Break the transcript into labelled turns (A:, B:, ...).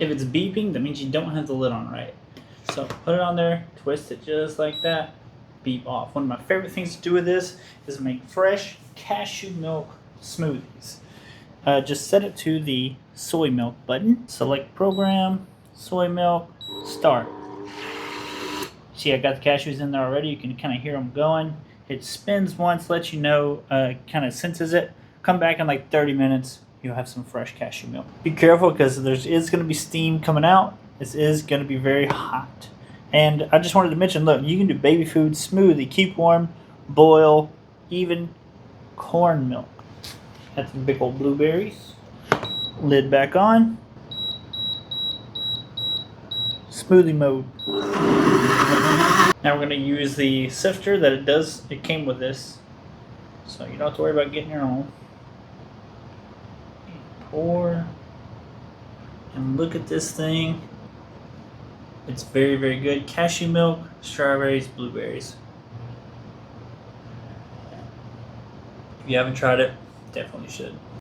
A: If it's beeping, that means you don't have the lid on right. So put it on there, twist it just like that, beep off. One of my favorite things to do with this is make fresh cashew milk smoothies. Just set it to the soy milk button, select program, soy milk, start. See, I got the cashews in there already. You can kind of hear them going. It spins once, lets you know, kind of senses it. Come back in like 30 minutes, you'll have some fresh cashew milk. Be careful because there is going to be steam coming out. This is going to be very hot. And I just wanted to mention, look, you can do baby food smoothie, keep warm, boil, even corn milk. That's some big old blueberries. Lid back on. Smoothie mode. Now we're going to use the sifter that it came with this. So you don't have to worry about getting your own. Pour. And look at this thing. It's very, very good. Cashew milk, strawberries, blueberries. If you haven't tried it, definitely should.